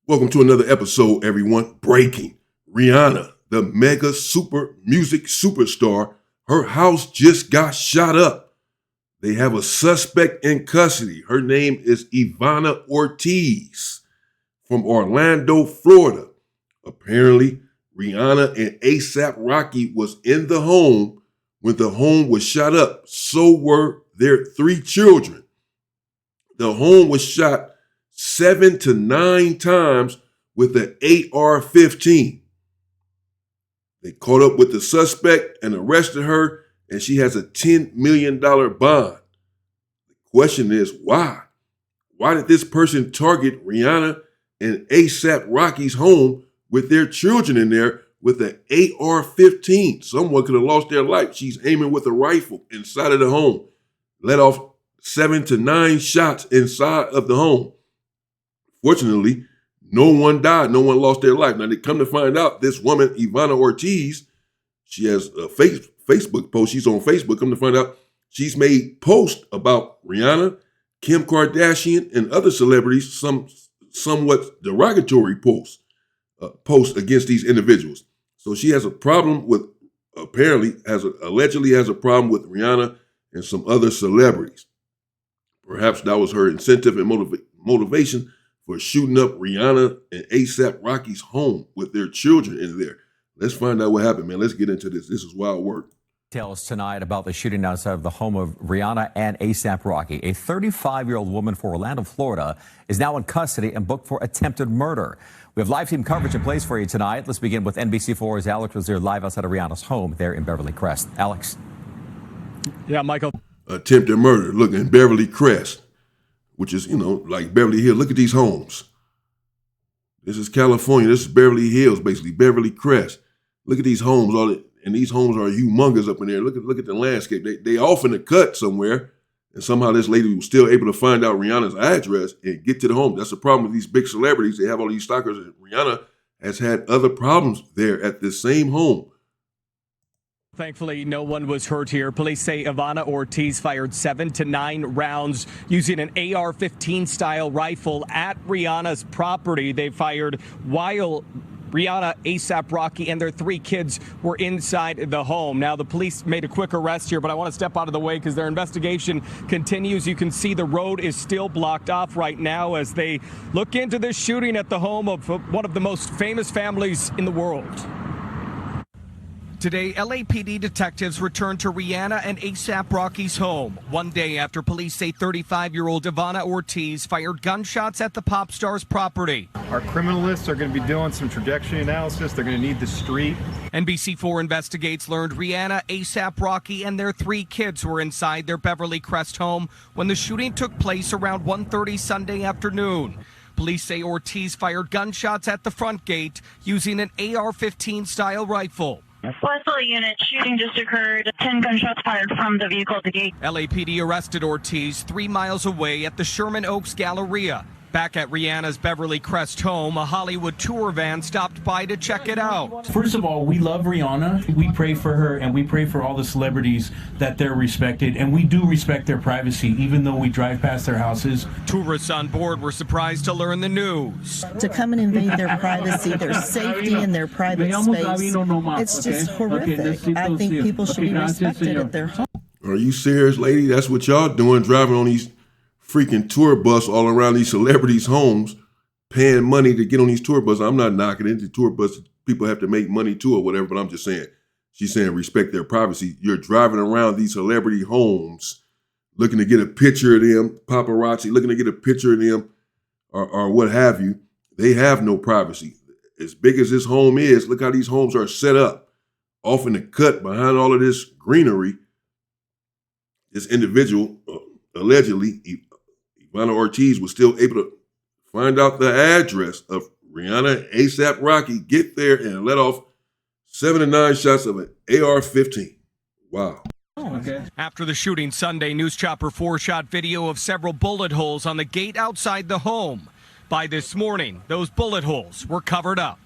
Welcome to another episode, everyone. Breaking. Rihanna, the mega super music superstar, her house just got shot up. They have a suspect in custody. Her name is Ivana Ortiz from Orlando, Florida. Apparently, Rihanna and A$AP Rocky was in the home when the home was shot up. So were their 3 children. The home was shot 7 to 9 times with an AR-15. They caught up with the suspect and arrested her, and she has a $10 million bond. The question is, why? Why did this person target Rihanna and A$AP Rocky's home with their children in there with an AR-15? Someone could have lost their life. She's aiming with a rifle inside of the home. Let off 7 to 9 shots inside of the home. Fortunately, no one died. No one lost their life. Now, they come to find out this woman, Ivana Ortiz, she has a Facebook post. She's on Facebook. Come to find out she's made posts about Rihanna, Kim Kardashian, and other celebrities, some somewhat derogatory posts against these individuals. So she has a problem with, allegedly has a problem with Rihanna and some other celebrities. Perhaps that was her incentive and motivation for shooting up Rihanna and A$AP Rocky's home with their children in there. Let's find out what happened, man. Let's get into this. This is wild work. Details tonight about the shooting outside of the home of Rihanna and A$AP Rocky. A 35-year-old woman from Orlando, Florida, is now in custody and booked for attempted murder. We have live team coverage in place for you tonight. Let's begin with NBC4's Alex was there live outside of Rihanna's home there in Beverly Crest. Alex. Yeah, Michael. Attempted murder. Look, in Beverly Crest, which is, like Beverly Hills. Look at these homes. This is California. This is Beverly Hills, basically, Beverly Crest. Look at these homes. And these homes are humongous up in there. Look at the landscape. They off in the cut somewhere, and somehow this lady was still able to find out Rihanna's address and get to the home. That's the problem with these big celebrities. They have all these stalkers. And Rihanna has had other problems there at this same home. Thankfully, no one was hurt here. Police say Ivana Ortiz fired 7 to 9 rounds using an AR-15 style rifle at Rihanna's property. They fired while Rihanna, A$AP Rocky, and their 3 kids were inside the home. Now, the police made a quick arrest here, but I want to step out of the way because their investigation continues. You can see the road is still blocked off right now as they look into this shooting at the home of one of the most famous families in the world. Today, LAPD detectives returned to Rihanna and A$AP Rocky's home, one day after police say 35-year-old Ivana Ortiz fired gunshots at the pop star's property. Our criminalists are going to be doing some trajectory analysis. They're going to need the street. NBC4 investigates learned Rihanna, A$AP Rocky, and their 3 kids were inside their Beverly Crest home when the shooting took place around 1:30 Sunday afternoon. Police say Ortiz fired gunshots at the front gate using an AR-15 style rifle. Westfield unit, shooting just occurred. 10 gunshots fired from the vehicle at the gate. LAPD arrested Ortiz 3 miles away at the Sherman Oaks Galleria. Back at Rihanna's Beverly Crest home, a Hollywood tour van stopped by to check it out. First of all, we love Rihanna. We pray for her, and we pray for all the celebrities that they're respected, and we do respect their privacy, even though we drive past their houses. Tourists on board were surprised to learn the news. To come and invade their privacy, their safety, and their private space, it's just horrific. I think people should be respected at their home. Are you serious, lady? That's what y'all doing, driving on these freaking tour bus all around these celebrities' homes, paying money to get on these tour buses. I'm not knocking it. The tour bus people have to make money too or whatever, but I'm just saying, she's saying respect their privacy. You're driving around these celebrity homes looking to get a picture of them, paparazzi, looking to get a picture of them or what have you. They have no privacy. As big as this home is, look how these homes are set up, off in the cut behind all of this greenery. This individual, allegedly, Ivana Ortiz was still able to find out the address of Rihanna, A$AP Rocky, get there and let off 7 to 9 shots of an AR-15. Wow. Okay. After the shooting Sunday, News Chopper 4 shot video of several bullet holes on the gate outside the home. By this morning, those bullet holes were covered up.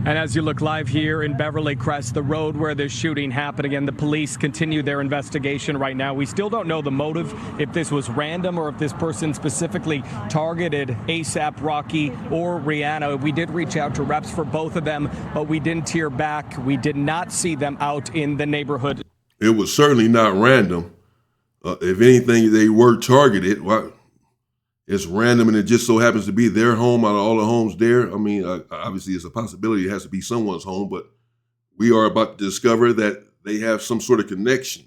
And as you look live here in Beverly Crest, the road where this shooting happened, again, the police continue their investigation right now. We still don't know the motive, if this was random or if this person specifically targeted ASAP Rocky or Rihanna. We did reach out to reps for both of them, but we didn't hear back. We did not see them out in the neighborhood. It was certainly not random. If anything, they were targeted. Well, it's random, and it just so happens to be their home out of all the homes there. I mean, obviously, it's a possibility it has to be someone's home, but we are about to discover that they have some sort of connection,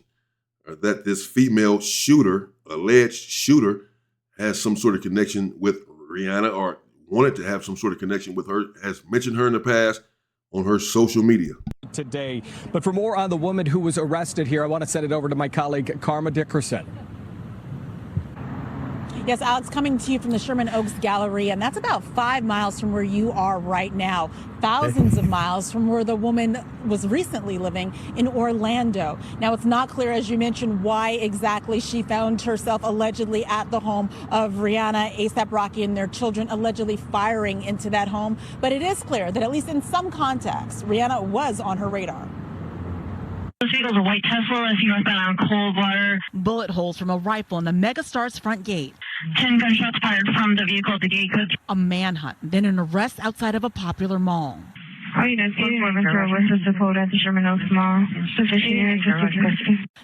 or that this female shooter, alleged shooter, has some sort of connection with Rihanna, or wanted to have some sort of connection with her, has mentioned her in the past on her social media. Today. But for more on the woman who was arrested here, I want to send it over to my colleague, Karma Dickerson. Yes, Alex, coming to you from the Sherman Oaks Gallery, and that's about 5 miles from where you are right now. Thousands of miles from where the woman was recently living in Orlando. Now, it's not clear, as you mentioned, why exactly she found herself allegedly at the home of Rihanna, ASAP Rocky, and their children, allegedly firing into that home. But it is clear that, at least in some context, Rihanna was on her radar. This vehicle's a white Tesla, it's northbound on Coldwater. Bullet holes from a rifle in the megastar's front gate. 10 gunshots fired from the vehicle at the gate code. A manhunt, then an arrest outside of a popular mall.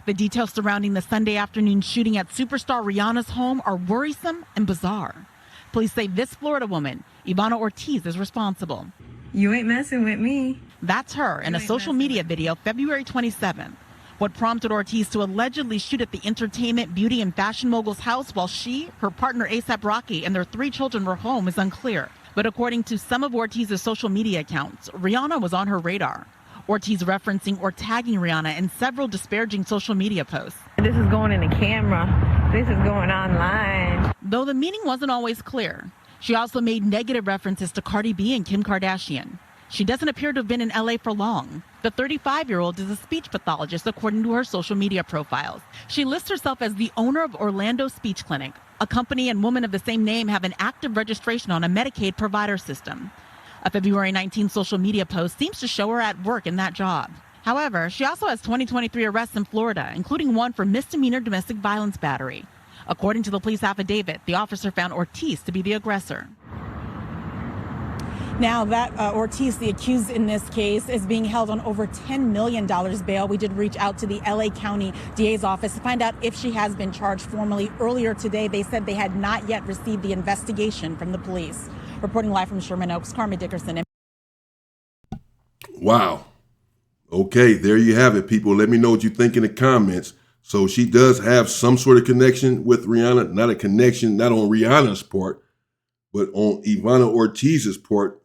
The details surrounding the Sunday afternoon shooting at superstar Rihanna's home are worrisome and bizarre. Police say this Florida woman, Ivana Ortiz, is responsible. You ain't messing with me. That's her in a social media video February 27th. What prompted Ortiz to allegedly shoot at the entertainment, beauty, and fashion mogul's house while she, her partner ASAP Rocky, and their 3 children were home is unclear. But according to some of Ortiz's social media accounts, Rihanna was on her radar. Ortiz referencing or tagging Rihanna in several disparaging social media posts. This is going in the camera. This is going online. Though the meaning wasn't always clear. She also made negative references to Cardi B and Kim Kardashian. She doesn't appear to have been in LA for long. The 35-year-old is a speech pathologist according to her social media profiles. She lists herself as the owner of Orlando Speech Clinic. A company and woman of the same name have an active registration on a Medicaid provider system. A February 19 social media post seems to show her at work in that job. However, she also has 2023 arrests in Florida, including one for misdemeanor domestic violence battery. According to the police affidavit, the officer found Ortiz to be the aggressor. Now that Ortiz, the accused in this case, is being held on over $10 million bail. We did reach out to the LA County DA's office to find out if she has been charged formally. Earlier today, they said they had not yet received the investigation from the police. Reporting live from Sherman Oaks, Karma Dickerson. Wow. Okay, there you have it, people. Let me know what you think in the comments. So she does have some sort of connection with Rihanna, not a connection, not on Rihanna's part, but on Ivana Ortiz's part.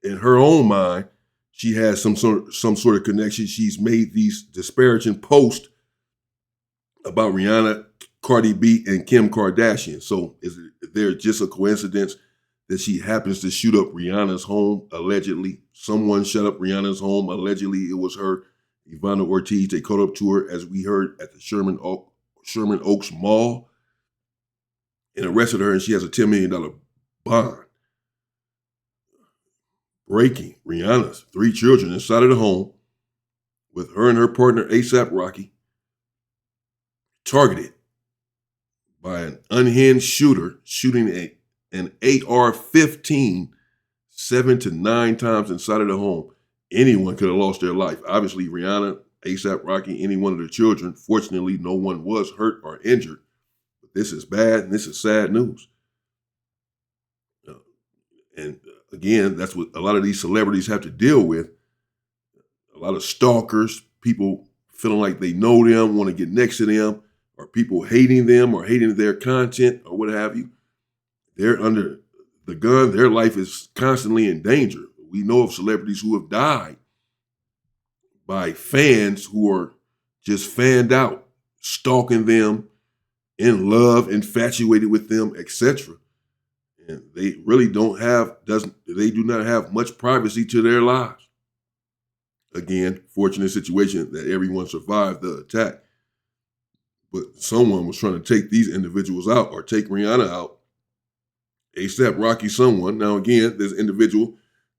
In her own mind, she has some sort of connection. She's made these disparaging posts about Rihanna, Cardi B, and Kim Kardashian. So is there just a coincidence that she happens to shoot up Rihanna's home, allegedly? Someone shut up Rihanna's home. Allegedly, it was her, Ivana Ortiz. They caught up to her, as we heard, at the Sherman Oaks Mall and arrested her, and she has a $10 million bond. Breaking: Rihanna's 3 children inside of the home with her and her partner ASAP Rocky targeted by an unhinged shooter shooting an AR-15 7 to 9 times inside of the home. Anyone could have lost their life. Obviously, Rihanna, ASAP Rocky, any one of the children. Fortunately, no one was hurt or injured. But this is bad, and this is sad news. And again, that's what a lot of these celebrities have to deal with. A lot of stalkers, people feeling like they know them, want to get next to them, or people hating them or hating their content or what have you. They're under the gun. Their life is constantly in danger. We know of celebrities who have died by fans who are just fanned out, stalking them, in love, infatuated with them, etc. And they really do not have much privacy to their lives. Again, fortunate situation that everyone survived the attack. But someone was trying to take these individuals out, or take Rihanna out. ASAP Rocky, someone. Now again, this individual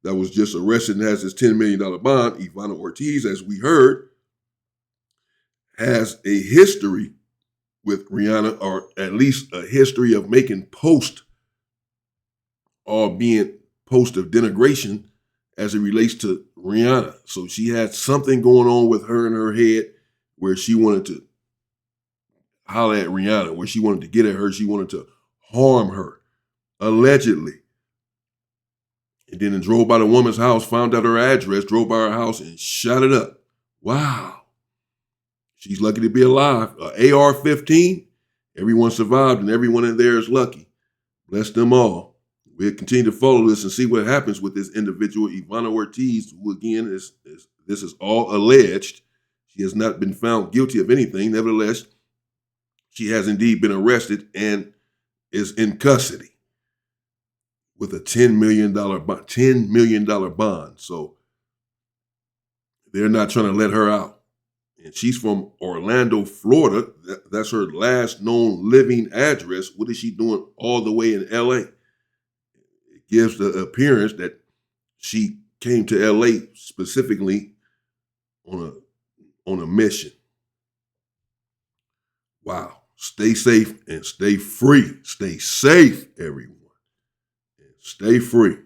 that was just arrested and has this $10 million bond, Ivana Ortiz, as we heard, has a history with Rihanna, or at least a history of making posts, albeit posts of denigration as it relates to Rihanna. So she had something going on with her in her head where she wanted to holler at Rihanna, where she wanted to get at her, she wanted to harm her, allegedly. And then drove by the woman's house, found out her address, drove by her house and shot it up. Wow. She's lucky to be alive. AR-15, everyone survived and everyone in there is lucky. Bless them all. We'll continue to follow this and see what happens with this individual, Ivana Ortiz, who again, this is all alleged. She has not been found guilty of anything. Nevertheless, she has indeed been arrested and is in custody with a $10 million bond. So they're not trying to let her out. And she's from Orlando, Florida. That's her last known living address. What is she doing all the way in LA? It gives the appearance that she came to LA specifically on a mission. Wow. Stay safe and stay free. Stay safe, everyone. And stay free.